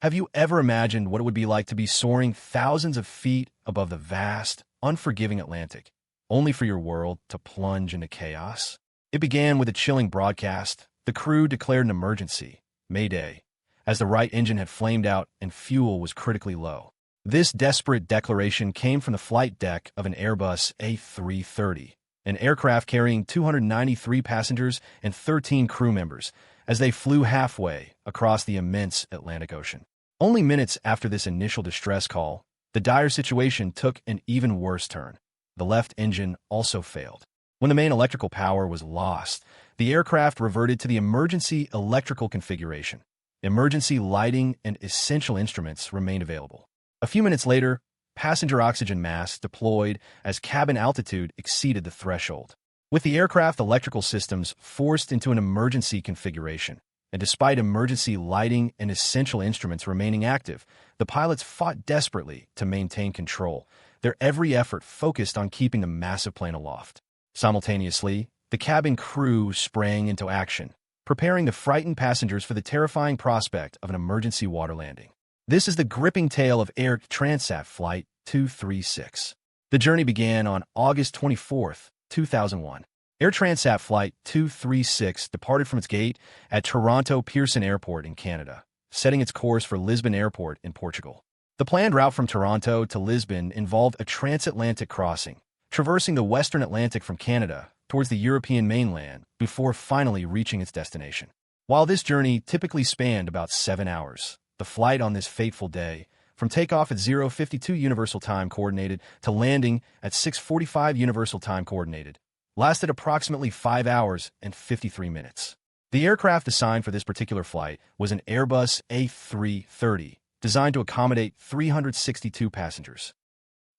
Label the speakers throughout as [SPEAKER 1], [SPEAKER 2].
[SPEAKER 1] Have you ever imagined what it would be like to be soaring thousands of feet above the vast, unforgiving Atlantic, only for your world to plunge into chaos? It began with a chilling broadcast. The crew declared an emergency, Mayday, as the right engine had flamed out and fuel was critically low. This desperate declaration came from the flight deck of an Airbus A330, an aircraft carrying 293 passengers and 13 crew members, as they flew halfway across the immense Atlantic Ocean. Only minutes after this initial distress call, the dire situation took an even worse turn. The left engine also failed. When the main electrical power was lost, the aircraft reverted to the emergency electrical configuration. Emergency lighting and essential instruments remained available. A few minutes later, passenger oxygen masks deployed as cabin altitude exceeded the threshold. With the aircraft electrical systems forced into an emergency configuration, and despite emergency lighting and essential instruments remaining active, the pilots fought desperately to maintain control, their every effort focused on keeping the massive plane aloft. Simultaneously, the cabin crew sprang into action, preparing the frightened passengers for the terrifying prospect of an emergency water landing. This is the gripping tale of Air Transat Flight 236. The journey began on August 24, 2001. Air Transat Flight 236 departed from its gate at Toronto Pearson Airport in Canada, setting its course for Lisbon Airport in Portugal. The planned route from Toronto to Lisbon involved a transatlantic crossing, traversing the western Atlantic from Canada towards the European mainland before finally reaching its destination. While this journey typically spanned about 7 hours, the flight on this fateful day, from takeoff at 0:52 Universal Time Coordinated to landing at 6:45 Universal Time Coordinated, lasted approximately 5 hours and 53 minutes. The aircraft assigned for this particular flight was an Airbus A330, designed to accommodate 362 passengers.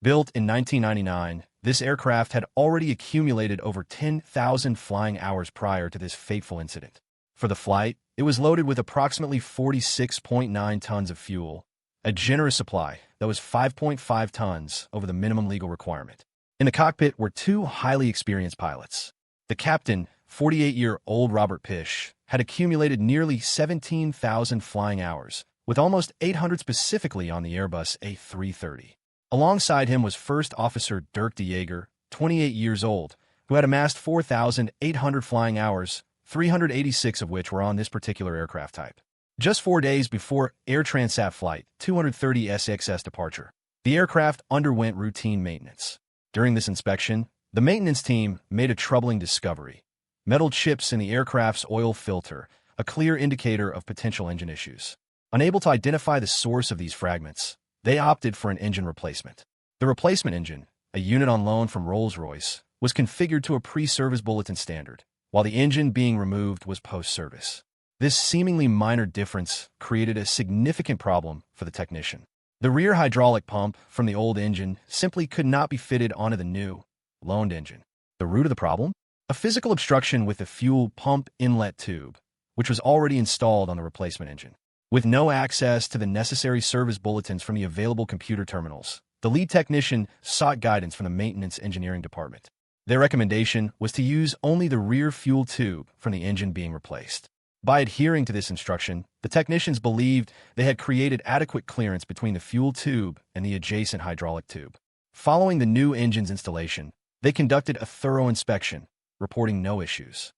[SPEAKER 1] Built in 1999, this aircraft had already accumulated over 10,000 flying hours prior to this fateful incident. For the flight, it was loaded with approximately 46.9 tons of fuel, a generous supply that was 5.5 tons over the minimum legal requirement. In the cockpit were two highly experienced pilots. The captain, 48-year-old Robert Pish, had accumulated nearly 17,000 flying hours, with almost 800 specifically on the Airbus A330. Alongside him was First Officer Dirk de Jager, 28 years old, who had amassed 4,800 flying hours, 386 of which were on this particular aircraft type. Just 4 days before Air Transat Flight 230 SXS departure, the aircraft underwent routine maintenance. During this inspection, the maintenance team made a troubling discovery: metal chips in the aircraft's oil filter, a clear indicator of potential engine issues. Unable to identify the source of these fragments, they opted for an engine replacement. The replacement engine, a unit on loan from Rolls-Royce, was configured to a pre-service bulletin standard, while the engine being removed was post-service. This seemingly minor difference created a significant problem for the technician. The rear hydraulic pump from the old engine simply could not be fitted onto the new, loaned engine. The root of the problem? A physical obstruction with the fuel pump inlet tube, which was already installed on the replacement engine. With no access to the necessary service bulletins from the available computer terminals, the lead technician sought guidance from the maintenance engineering department. Their recommendation was to use only the rear fuel tube from the engine being replaced. By adhering to this instruction, the technicians believed they had created adequate clearance between the fuel tube and the adjacent hydraulic tube. Following the new engine's installation, they conducted a thorough inspection, reporting no issues.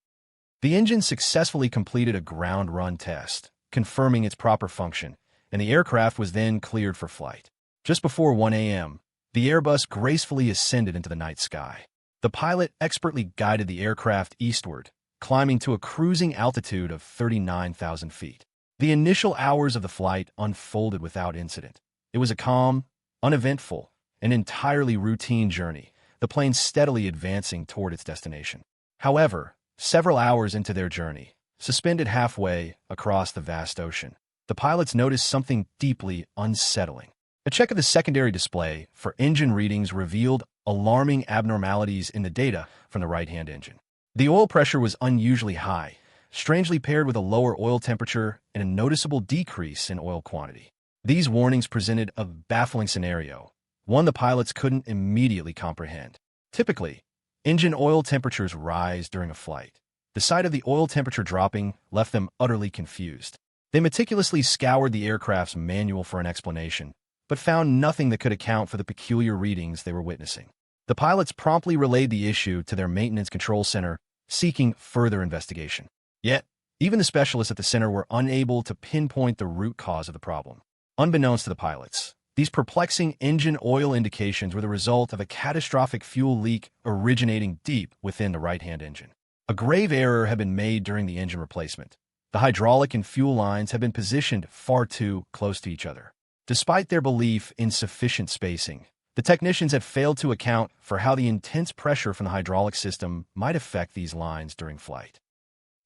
[SPEAKER 1] The engine successfully completed a ground run test, confirming its proper function, and the aircraft was then cleared for flight. Just before 1 a.m., the Airbus gracefully ascended into the night sky. The pilot expertly guided the aircraft eastward, climbing to a cruising altitude of 39,000 feet. The initial hours of the flight unfolded without incident. It was a calm, uneventful, and entirely routine journey, the plane steadily advancing toward its destination. However, several hours into their journey, suspended halfway across the vast ocean, the pilots noticed something deeply unsettling. A check of the secondary display for engine readings revealed alarming abnormalities in the data from the right-hand engine. The oil pressure was unusually high, strangely paired with a lower oil temperature and a noticeable decrease in oil quantity. These warnings presented a baffling scenario, one the pilots couldn't immediately comprehend. Typically, engine oil temperatures rise during a flight. The sight of the oil temperature dropping left them utterly confused. They meticulously scoured the aircraft's manual for an explanation, but found nothing that could account for the peculiar readings they were witnessing. The pilots promptly relayed the issue to their maintenance control center, seeking further investigation. Yet, even the specialists at the center were unable to pinpoint the root cause of the problem. Unbeknownst to the pilots, these perplexing engine oil indications were the result of a catastrophic fuel leak originating deep within the right-hand engine. A grave error had been made during the engine replacement. The hydraulic and fuel lines had been positioned far too close to each other. Despite their belief in sufficient spacing, the technicians had failed to account for how the intense pressure from the hydraulic system might affect these lines during flight.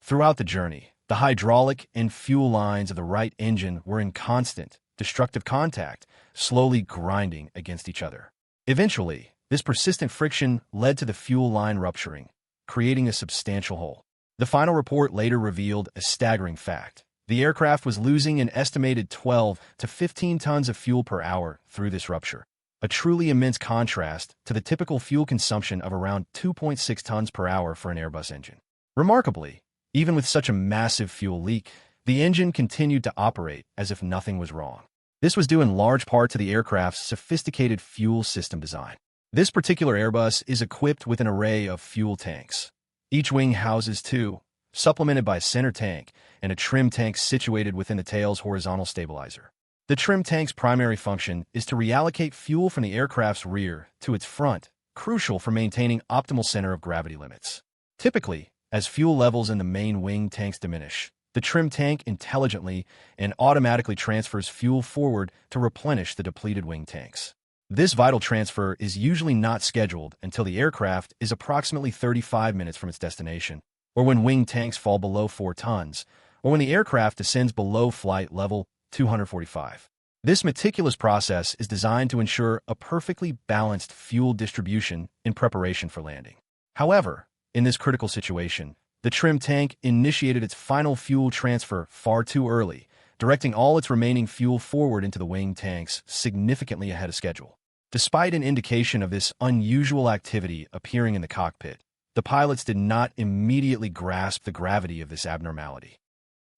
[SPEAKER 1] Throughout the journey, the hydraulic and fuel lines of the right engine were in constant, destructive contact, slowly grinding against each other. Eventually, this persistent friction led to the fuel line rupturing, creating a substantial hole. The final report later revealed a staggering fact. The aircraft was losing an estimated 12 to 15 tons of fuel per hour through this rupture, a truly immense contrast to the typical fuel consumption of around 2.6 tons per hour for an Airbus engine. Remarkably, even with such a massive fuel leak, the engine continued to operate as if nothing was wrong. This was due in large part to the aircraft's sophisticated fuel system design. This particular Airbus is equipped with an array of fuel tanks. Each wing houses two, supplemented by a center tank and a trim tank situated within the tail's horizontal stabilizer. The trim tank's primary function is to reallocate fuel from the aircraft's rear to its front, crucial for maintaining optimal center of gravity limits. Typically, as fuel levels in the main wing tanks diminish, the trim tank intelligently and automatically transfers fuel forward to replenish the depleted wing tanks. This vital transfer is usually not scheduled until the aircraft is approximately 35 minutes from its destination, or when wing tanks fall below 4 tons, or when the aircraft descends below flight level 245. This meticulous process is designed to ensure a perfectly balanced fuel distribution in preparation for landing. However, in this critical situation, the trim tank initiated its final fuel transfer far too early, directing all its remaining fuel forward into the wing tanks significantly ahead of schedule. Despite an indication of this unusual activity appearing in the cockpit, the pilots did not immediately grasp the gravity of this abnormality.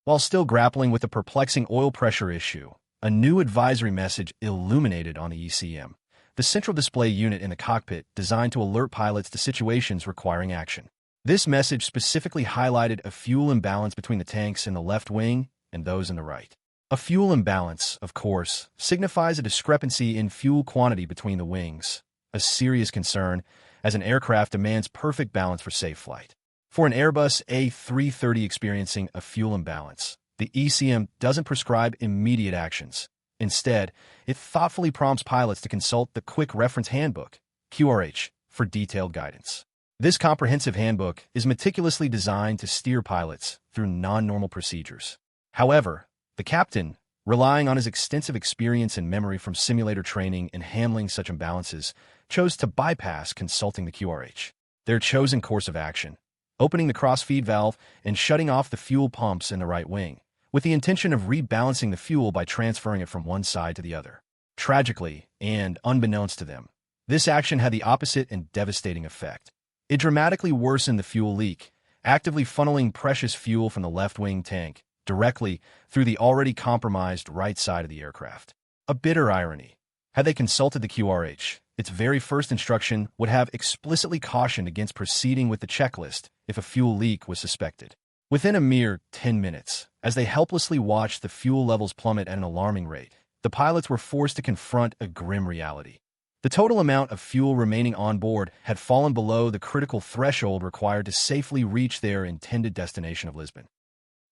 [SPEAKER 1] While still grappling with the perplexing oil pressure issue, a new advisory message illuminated on the ECM, the central display unit in the cockpit designed to alert pilots to situations requiring action. This message specifically highlighted a fuel imbalance between the tanks in the left wing and those in the right. A fuel imbalance, of course, signifies a discrepancy in fuel quantity between the wings, a serious concern as an aircraft demands perfect balance for safe flight. For an Airbus A330 experiencing a fuel imbalance, the ECM doesn't prescribe immediate actions. Instead, it thoughtfully prompts pilots to consult the Quick Reference Handbook, QRH, for detailed guidance. This comprehensive handbook is meticulously designed to steer pilots through non-normal procedures. However, the captain, relying on his extensive experience and memory from simulator training in handling such imbalances, chose to bypass consulting the QRH. Their chosen course of action, opening the cross-feed valve and shutting off the fuel pumps in the right wing, with the intention of rebalancing the fuel by transferring it from one side to the other. Tragically, and unbeknownst to them, this action had the opposite and devastating effect. It dramatically worsened the fuel leak, actively funneling precious fuel from the left wing tank directly through the already compromised right side of the aircraft. A bitter irony. Had they consulted the QRH, its very first instruction would have explicitly cautioned against proceeding with the checklist if a fuel leak was suspected. Within a mere 10 minutes, as they helplessly watched the fuel levels plummet at an alarming rate, the pilots were forced to confront a grim reality. The total amount of fuel remaining on board had fallen below the critical threshold required to safely reach their intended destination of Lisbon.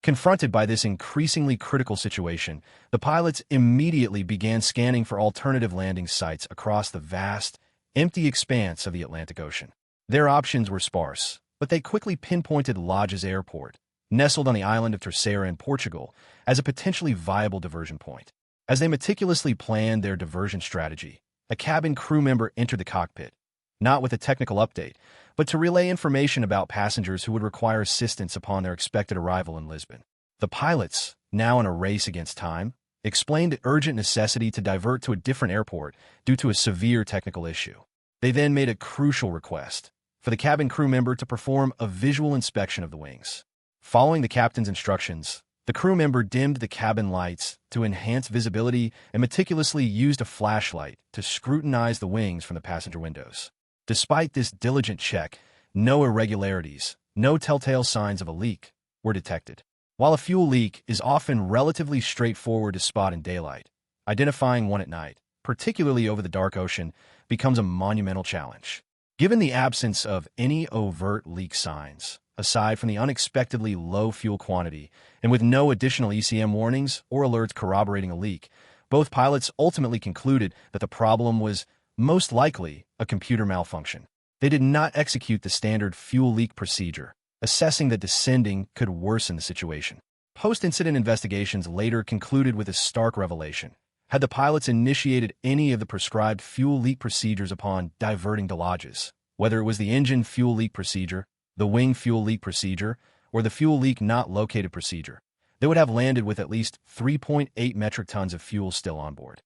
[SPEAKER 1] Confronted by this increasingly critical situation, the pilots immediately began scanning for alternative landing sites across the vast, empty expanse of the Atlantic Ocean. Their options were sparse, but they quickly pinpointed Lodges Airport, nestled on the island of Terceira in Portugal, as a potentially viable diversion point. As they meticulously planned their diversion strategy, a cabin crew member entered the cockpit, not with a technical update, but to relay information about passengers who would require assistance upon their expected arrival in Lisbon. The pilots, now in a race against time, explained the urgent necessity to divert to a different airport due to a severe technical issue. They then made a crucial request for the cabin crew member to perform a visual inspection of the wings. Following the captain's instructions, The crew member dimmed the cabin lights to enhance visibility and meticulously used a flashlight to scrutinize the wings from the passenger windows. Despite this diligent check, no irregularities, no telltale signs of a leak were detected. While a fuel leak is often relatively straightforward to spot in daylight, identifying one at night, particularly over the dark ocean, becomes a monumental challenge. Given the absence of any overt leak signs, aside from the unexpectedly low fuel quantity, and with no additional ECM warnings or alerts corroborating a leak, both pilots ultimately concluded that the problem was most likely a computer malfunction. They did not execute the standard fuel leak procedure, assessing that descending could worsen the situation. Post-incident investigations later concluded with a stark revelation. Had the pilots initiated any of the prescribed fuel leak procedures upon diverting to lodges, whether it was the engine fuel leak procedure, the wing fuel leak procedure, or the fuel leak not located procedure, they would have landed with at least 3.8 metric tons of fuel still on board.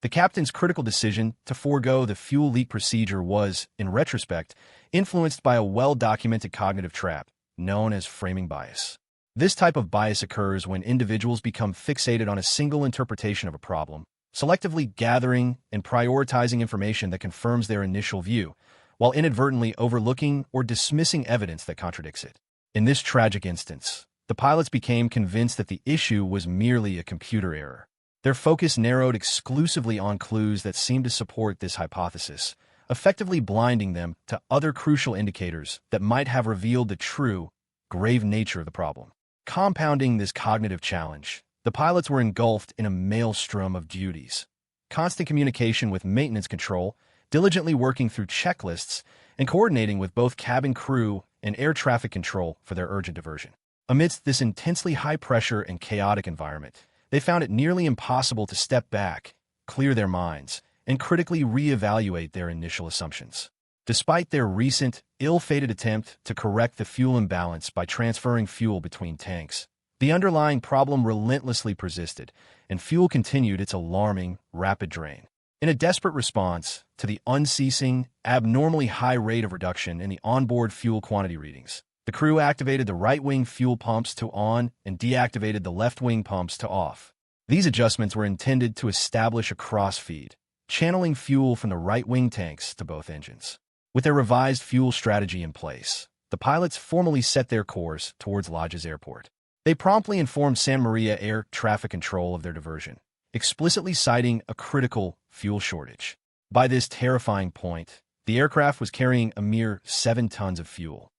[SPEAKER 1] The captain's critical decision to forego the fuel leak procedure was, in retrospect, influenced by a well-documented cognitive trap known as framing bias. This type of bias occurs when individuals become fixated on a single interpretation of a problem, selectively gathering and prioritizing information that confirms their initial view, while inadvertently overlooking or dismissing evidence that contradicts it. In this tragic instance, the pilots became convinced that the issue was merely a computer error. Their focus narrowed exclusively on clues that seemed to support this hypothesis, effectively blinding them to other crucial indicators that might have revealed the true, grave nature of the problem. Compounding this cognitive challenge, the pilots were engulfed in a maelstrom of duties. Constant communication with maintenance control, diligently working through checklists, and coordinating with both cabin crew and air traffic control for their urgent diversion. Amidst this intensely high-pressure and chaotic environment, they found it nearly impossible to step back, clear their minds, and critically reevaluate their initial assumptions. Despite their recent, ill-fated attempt to correct the fuel imbalance by transferring fuel between tanks, the underlying problem relentlessly persisted, and fuel continued its alarming, rapid drain. In a desperate response to the unceasing, abnormally high rate of reduction in the onboard fuel quantity readings, the crew activated the right-wing fuel pumps to on and deactivated the left-wing pumps to off. These adjustments were intended to establish a cross-feed, channeling fuel from the right-wing tanks to both engines. With their revised fuel strategy in place, the pilots formally set their course towards Lodges Airport. They promptly informed San Maria Air Traffic Control of their diversion, explicitly citing a critical fuel shortage. By this terrifying point, the aircraft was carrying a mere 7 tons of fuel.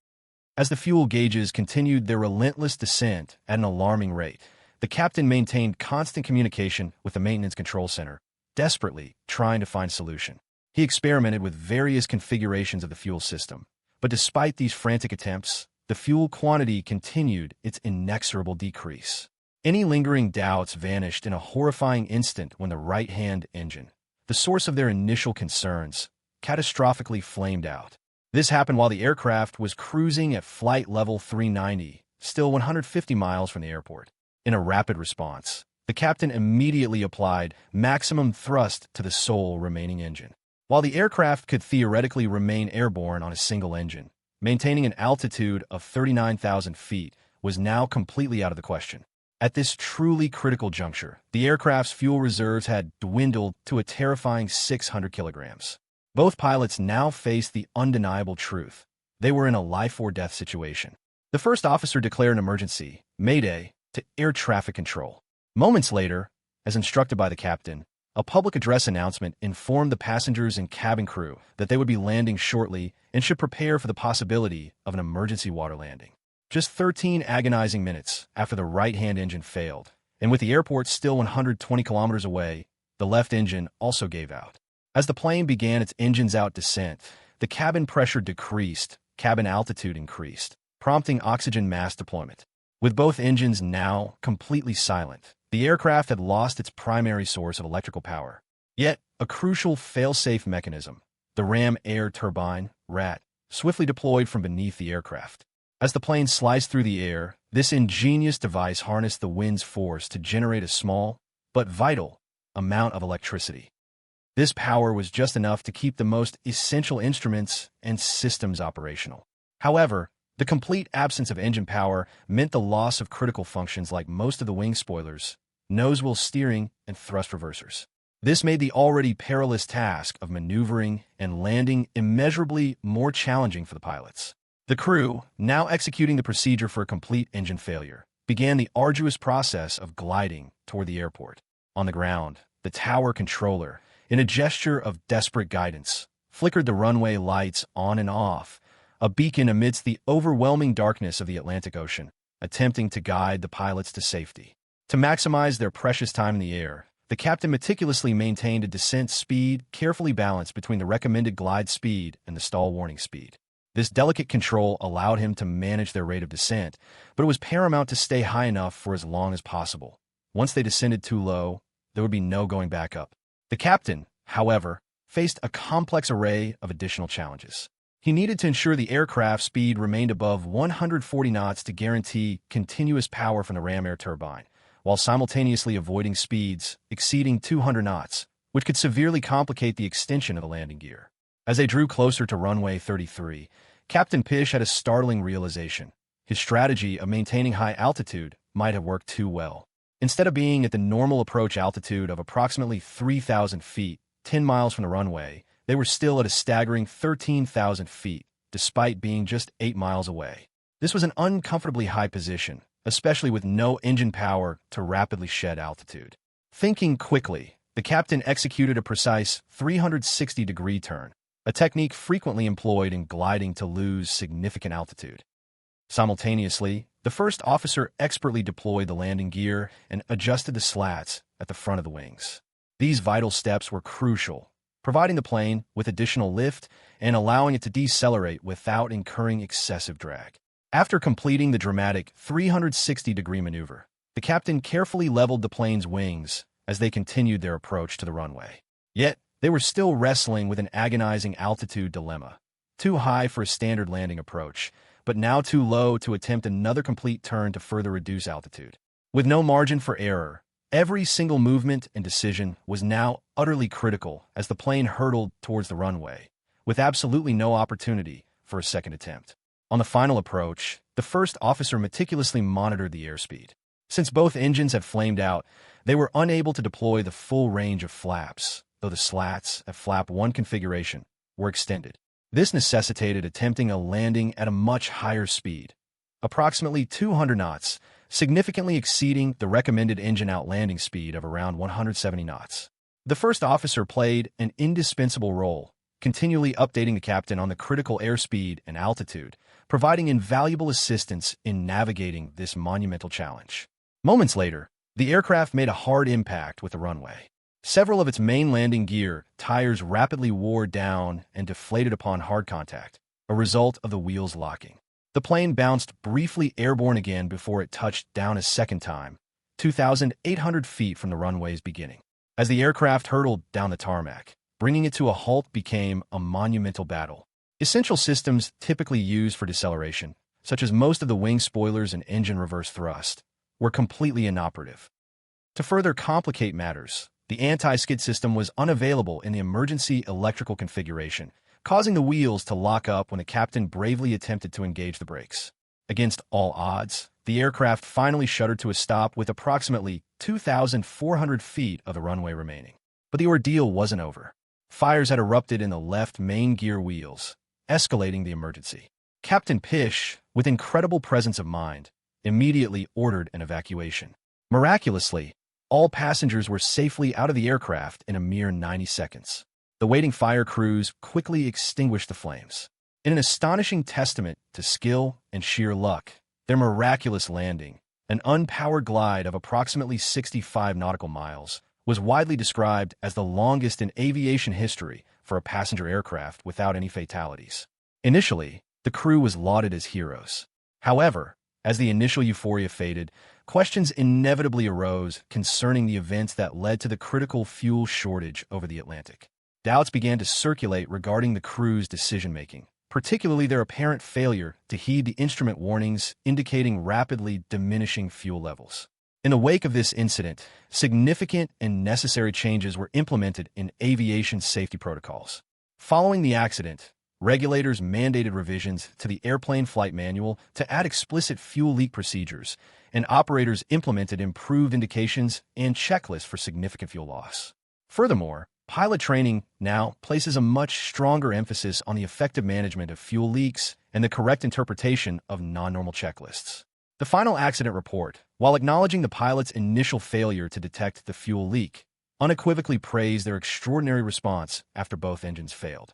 [SPEAKER 1] As the fuel gauges continued their relentless descent at an alarming rate, the captain maintained constant communication with the maintenance control center, desperately trying to find a solution. He experimented with various configurations of the fuel system, but despite these frantic attempts, the fuel quantity continued its inexorable decrease. Any lingering doubts vanished in a horrifying instant when the right-hand engine, the source of their initial concerns, catastrophically flamed out. This happened while the aircraft was cruising at flight level 390, still 150 miles from the airport. In a rapid response, the captain immediately applied maximum thrust to the sole remaining engine. While the aircraft could theoretically remain airborne on a single engine, maintaining an altitude of 39,000 feet was now completely out of the question. At this truly critical juncture, the aircraft's fuel reserves had dwindled to a terrifying 600 kilograms. Both pilots now faced the undeniable truth. They were in a life-or-death situation. The first officer declared an emergency, Mayday, to air traffic control. Moments later, as instructed by the captain, a public address announcement informed the passengers and cabin crew that they would be landing shortly and should prepare for the possibility of an emergency water landing. Just 13 agonizing minutes after the right-hand engine failed, and with the airport still 120 kilometers away, the left engine also gave out. As the plane began its engines-out descent, the cabin pressure decreased, cabin altitude increased, prompting oxygen mask deployment. With both engines now completely silent, the aircraft had lost its primary source of electrical power. Yet, a crucial fail-safe mechanism, the ram air turbine, RAT, swiftly deployed from beneath the aircraft. As the plane sliced through the air, this ingenious device harnessed the wind's force to generate a small, but vital, amount of electricity. This power was just enough to keep the most essential instruments and systems operational. However, The complete absence of engine power meant the loss of critical functions like most of the wing spoilers, nose wheel steering, and thrust reversers. This made the already perilous task of maneuvering and landing immeasurably more challenging for the pilots. The crew, now executing the procedure for a complete engine failure, began the arduous process of gliding toward the airport. On the ground, the tower controller, in a gesture of desperate guidance, flickered the runway lights on and off, a beacon amidst the overwhelming darkness of the Atlantic Ocean, attempting to guide the pilots to safety. To maximize their precious time in the air, the captain meticulously maintained a descent speed carefully balanced between the recommended glide speed and the stall warning speed. This delicate control allowed him to manage their rate of descent, but it was paramount to stay high enough for as long as possible. Once they descended too low, there would be no going back up. The captain, however, faced a complex array of additional challenges. He needed to ensure the aircraft speed remained above 140 knots to guarantee continuous power from the ram air turbine, while simultaneously avoiding speeds exceeding 200 knots, which could severely complicate the extension of the landing gear. As they drew closer to runway 33, Captain Pish had a startling realization. His strategy of maintaining high altitude might have worked too well. Instead of being at the normal approach altitude of approximately 3,000 feet, 10 miles from the runway, they were still at a staggering 13,000 feet, despite being just 8 miles away. This was an uncomfortably high position, especially with no engine power to rapidly shed altitude. Thinking quickly, the captain executed a precise 360-degree turn, a technique frequently employed in gliding to lose significant altitude. Simultaneously, the first officer expertly deployed the landing gear and adjusted the slats at the front of the wings. These vital steps were crucial, providing the plane with additional lift and allowing it to decelerate without incurring excessive drag. After completing the dramatic 360-degree maneuver, the captain carefully leveled the plane's wings as they continued their approach to the runway. Yet, they were still wrestling with an agonizing altitude dilemma. Too high for a standard landing approach, but now too low to attempt another complete turn to further reduce altitude. With no margin for error, every single movement and decision was now utterly critical as the plane hurtled towards the runway, with absolutely no opportunity for a second attempt. On the final approach, the first officer meticulously monitored the airspeed. Since both engines had flamed out, they were unable to deploy the full range of flaps, though the slats at Flap 1 configuration were extended. This necessitated attempting a landing at a much higher speed, approximately 200 knots, significantly exceeding the recommended engine-out landing speed of around 170 knots. The first officer played an indispensable role, continually updating the captain on the critical airspeed and altitude, providing invaluable assistance in navigating this monumental challenge. Moments later, the aircraft made a hard impact with the runway. Several of its main landing gear tires rapidly wore down and deflated upon hard contact, a result of the wheels locking. The plane bounced briefly airborne again before it touched down a second time, 2,800 feet from the runway's beginning. As the aircraft hurtled down the tarmac, bringing it to a halt became a monumental battle. Essential systems typically used for deceleration, such as most of the wing spoilers and engine reverse thrust, were completely inoperative. To further complicate matters, the anti-skid system was unavailable in the emergency electrical configuration, causing the wheels to lock up when the captain bravely attempted to engage the brakes. Against all odds, the aircraft finally shuddered to a stop with approximately 2,400 feet of the runway remaining. But the ordeal wasn't over. Fires had erupted in the left main gear wheels, escalating the emergency. Captain Pish, with incredible presence of mind, immediately ordered an evacuation. Miraculously, all passengers were safely out of the aircraft in a mere 90 seconds. The waiting fire crews quickly extinguished the flames. In an astonishing testament to skill and sheer luck, their miraculous landing, an unpowered glide of approximately 65 nautical miles, was widely described as the longest in aviation history for a passenger aircraft without any fatalities. Initially, the crew was lauded as heroes. However, as the initial euphoria faded, questions inevitably arose concerning the events that led to the critical fuel shortage over the Atlantic. Doubts began to circulate regarding the crew's decision-making, particularly their apparent failure to heed the instrument warnings indicating rapidly diminishing fuel levels. In the wake of this incident, significant and necessary changes were implemented in aviation safety protocols. Following the accident, regulators mandated revisions to the airplane flight manual to add explicit fuel leak procedures, and operators implemented improved indications and checklists for significant fuel loss. Furthermore, pilot training now places a much stronger emphasis on the effective management of fuel leaks and the correct interpretation of non-normal checklists. The final accident report, while acknowledging the pilot's initial failure to detect the fuel leak, unequivocally praised their extraordinary response after both engines failed.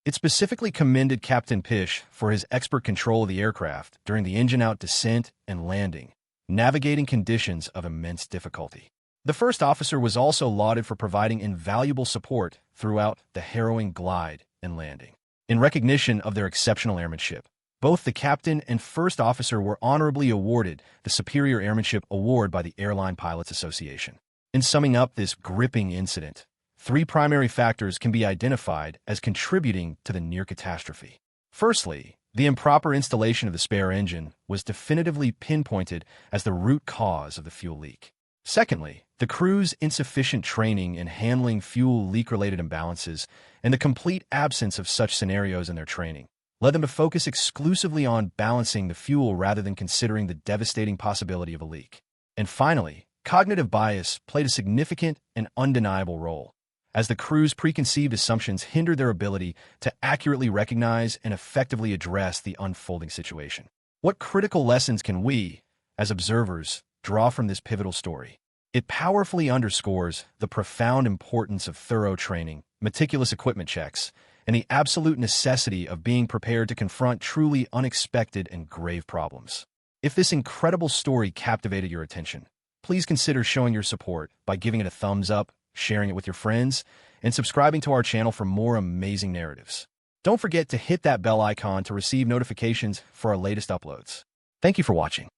[SPEAKER 1] It specifically commended Captain Pish for his expert control of the aircraft during the engine-out descent and landing, navigating conditions of immense difficulty. The first officer was also lauded for providing invaluable support throughout the harrowing glide and landing. In recognition of their exceptional airmanship, both the captain and first officer were honorably awarded the Superior Airmanship Award by the Airline Pilots Association. In summing up this gripping incident, 3 primary factors can be identified as contributing to the near catastrophe. Firstly, the improper installation of the spare engine was definitively pinpointed as the root cause of the fuel leak. Secondly, the crew's insufficient training in handling fuel leak-related imbalances and the complete absence of such scenarios in their training led them to focus exclusively on balancing the fuel rather than considering the devastating possibility of a leak. And finally, cognitive bias played a significant and undeniable role, as the crew's preconceived assumptions hindered their ability to accurately recognize and effectively address the unfolding situation. What critical lessons can we, as observers, draw from this pivotal story? It powerfully underscores the profound importance of thorough training, meticulous equipment checks, and the absolute necessity of being prepared to confront truly unexpected and grave problems. If this incredible story captivated your attention, please consider showing your support by giving it a thumbs up, sharing it with your friends, and subscribing to our channel for more amazing narratives. Don't forget to hit that bell icon to receive notifications for our latest uploads. Thank you for watching.